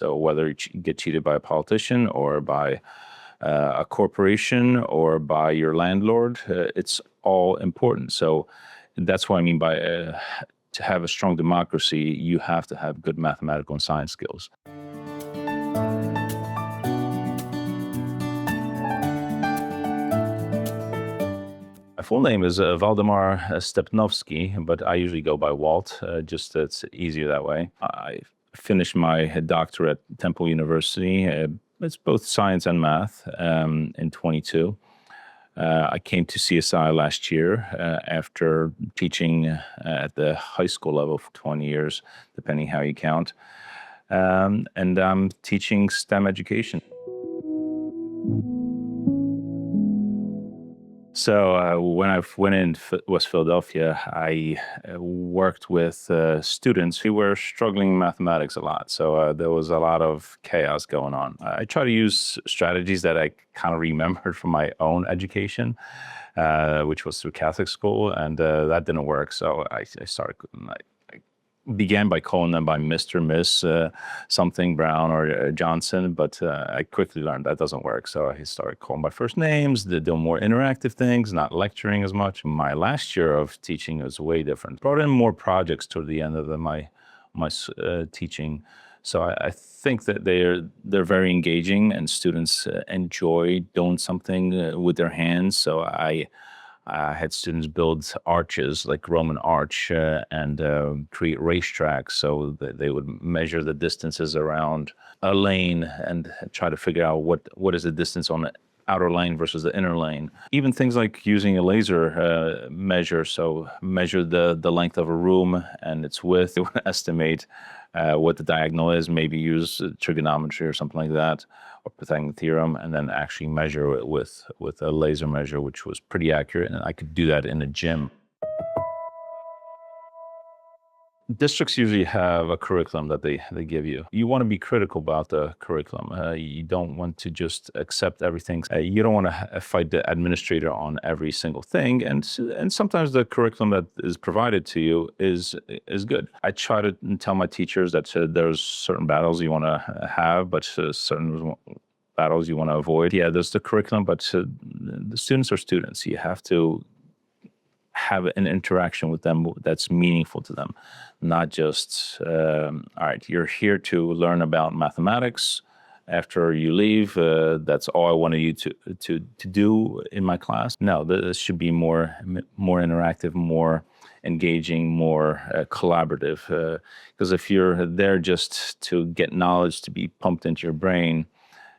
So whether you get cheated by a politician or by a corporation or by your landlord, it's all important. So that's what I mean by to have a strong democracy, you have to have good mathematical and science skills. My full name is Waldemar Stepnowski, but I usually go by Walt, just it's easier that way. I finished my doctorate at Temple University. It's both science and math in 22. I came to CSI last year after teaching at the high school level for 20 years, depending how you count. And I'm teaching STEM education. So when I went in West Philadelphia, I worked with students who were struggling in mathematics a lot. So there was a lot of chaos going on. I try to use strategies that I kind of remembered from my own education, which was through Catholic school, and that didn't work. So I began by calling them by Mr., Miss, something Brown or Johnson, but I quickly learned that doesn't work. So I started calling by first names, doing more interactive things, not lecturing as much. My last year of teaching was way different. Brought in more projects toward the end of my teaching. So I think that they're very engaging, and students enjoy doing something with their hands. So I had students build arches, like Roman arch, and create racetracks. So that they would measure the distances around a lane and try to figure out what is the distance on the outer lane versus the inner lane. Even things like using a laser measure, so measure the length of a room and its width, it would estimate what the diagonal is, maybe use trigonometry or something like that, or Pythagorean theorem, and then actually measure it with a laser measure, which was pretty accurate, and I could do that in a gym. Districts usually have a curriculum that they give you. You want to be critical about the curriculum. You don't want to just accept everything. You don't want to fight the administrator on every single thing. And sometimes the curriculum that is provided to you is good. I try to tell my teachers that there's certain battles you want to have, but certain battles you want to avoid. Yeah, there's the curriculum, but the students are students. You have to have an interaction with them that's meaningful to them, not just, all right, you're here to learn about mathematics. After you leave, that's all I wanted you to do in my class. No, this should be more interactive, more engaging, more collaborative. Because if you're there just to get knowledge to be pumped into your brain,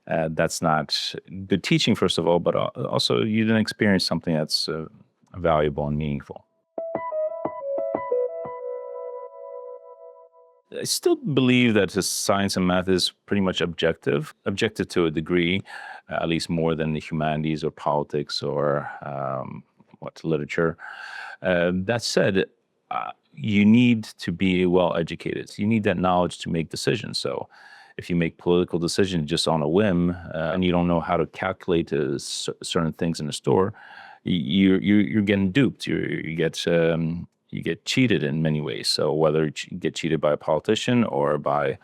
that's not good teaching, first of all, but also you didn't experience something that's valuable and meaningful. I still believe that the science and math is pretty much objective to a degree, at least more than the humanities or politics or literature. That said, you need to be well educated. You need that knowledge to make decisions. So if you make political decisions just on a whim and you don't know how to calculate certain things in the store, you're getting duped. You get cheated in many ways. So whether you get cheated by a politician or by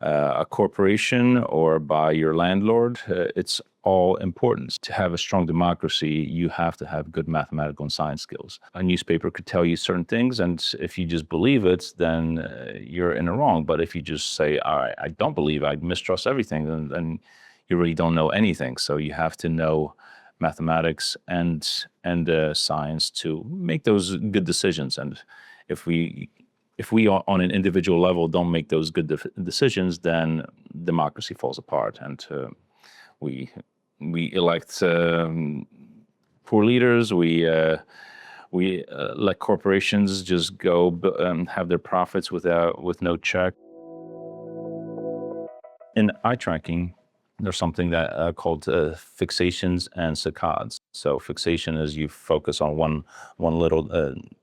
a corporation or by your landlord, it's all important. To have a strong democracy, you have to have good mathematical and science skills. A newspaper could tell you certain things, and if you just believe it, then you're in the wrong. But if you just say, all right, I don't believe, I mistrust everything, then you really don't know anything. So you have to know mathematics and science to make those good decisions. And if we on an individual level don't make those good decisions, then democracy falls apart, and we elect poor leaders. We let corporations just go have their profits with no check. In eye tracking, there's something that called fixations and saccades. So fixation is you focus on one little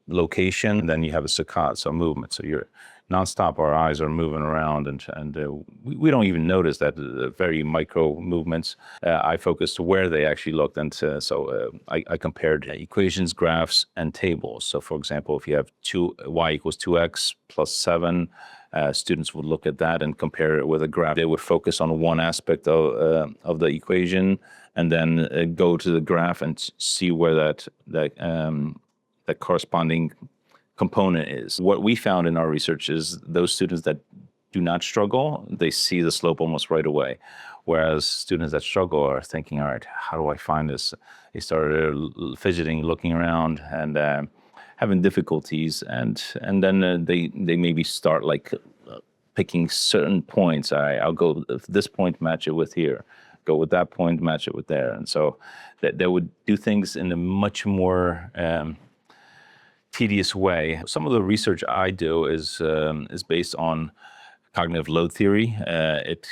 location, and then you have a saccade, so movement. So you're nonstop. Our eyes are moving around, and we don't even notice that very micro movements. I focused to where they actually looked, and so I compared equations, graphs, and tables. So for example, if you have y equals 2x plus 7, Students would look at that and compare it with a graph. They would focus on one aspect of the equation and then go to the graph and see where that corresponding component is. What we found in our research is those students that do not struggle, they see the slope almost right away. Whereas students that struggle are thinking, all right, how do I find this? They started fidgeting, looking around, and having difficulties. And then they maybe start like picking certain points. I'll go this point, match it with here. Go with that point, match it with there. And so they would do things in a much more tedious way. Some of the research I do is based on cognitive load theory. It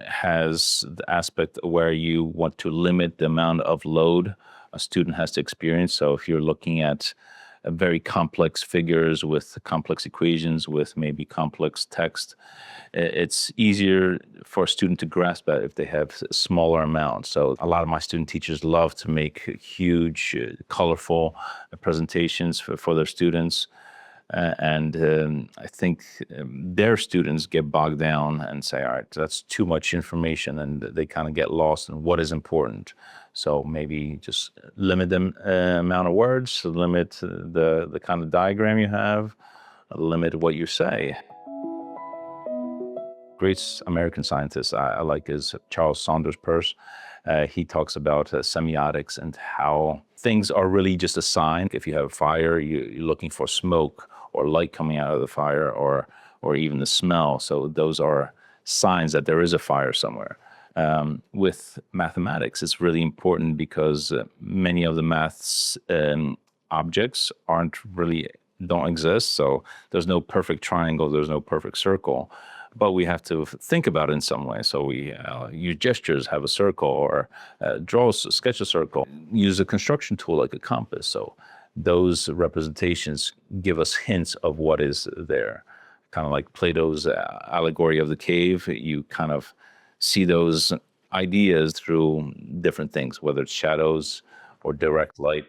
has the aspect where you want to limit the amount of load a student has to experience. So if you're looking at very complex figures with complex equations with maybe complex text, it's easier for a student to grasp that if they have smaller amounts. So a lot of my student teachers love to make huge, colorful presentations for their students. And I think their students get bogged down and say, all right, that's too much information, and they kind of get lost in what is important. So maybe just limit the amount of words, limit the kind of diagram you have, limit what you say. Great American scientist I like is Charles Saunders Peirce. He talks about semiotics and how things are really just a sign. If you have a fire, you're looking for smoke or light coming out of the fire, or even the smell. So those are signs that there is a fire somewhere. With mathematics, it's really important because many of the maths objects don't exist. So there's no perfect triangle, there's no perfect circle. But we have to think about it in some way. So we use gestures, have a circle, or sketch a circle. Use a construction tool like a compass. So those representations give us hints of what is there. Kind of like Plato's Allegory of the cave. You kind of see those ideas through different things, whether it's shadows or direct light.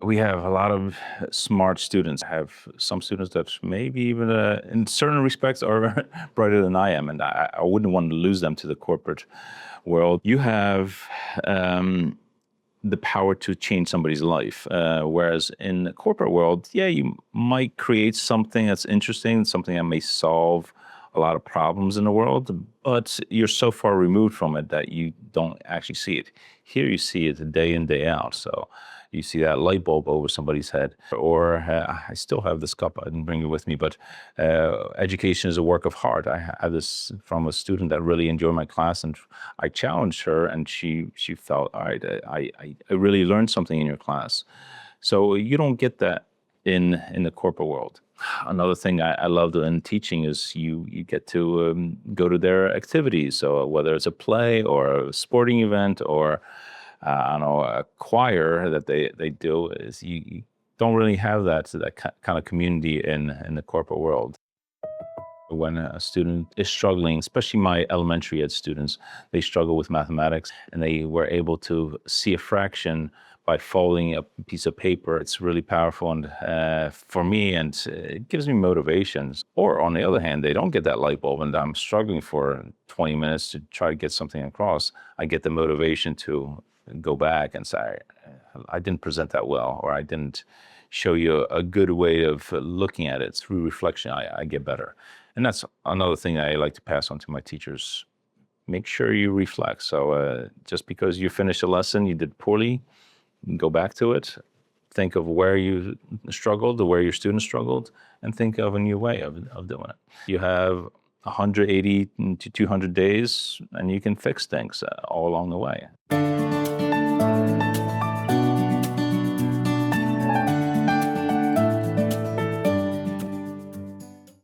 We have a lot of smart students. I have some students that maybe even in certain respects are brighter than I am, and I wouldn't want to lose them to the corporate world. You have the power to change somebody's life, whereas in the corporate world, yeah, you might create something that's interesting, something that may solve a lot of problems in the world, but you're so far removed from it that you don't actually see it. Here you see it day in, day out. So you see that light bulb over somebody's head. Or I still have this cup, I didn't bring it with me, but education is a work of art. I had this from a student that really enjoyed my class, and I challenged her, and she felt, all right, I really learned something in your class. So you don't get that in the corporate world. Another thing I love in teaching is you get to go to their activities. So whether it's a play or a sporting event or I don't know, a choir that they do, is you don't really have that kind of community in the corporate world. When a student is struggling, especially my elementary ed students, they struggle with mathematics, and they were able to see a fraction by folding a piece of paper. It's really powerful and for me, and it gives me motivation. Or on the other hand, they don't get that light bulb, and I'm struggling for 20 minutes to try to get something across. I get the motivation to go back and say, I didn't present that well, or I didn't show you a good way of looking at it. Through reflection, I get better. And that's another thing I like to pass on to my teachers. Make sure you reflect. So just because you finished a lesson, you did poorly, go back to it, think of where you struggled, or where your students struggled, and think of a new way of doing it. You have 180 to 200 days, and you can fix things all along the way.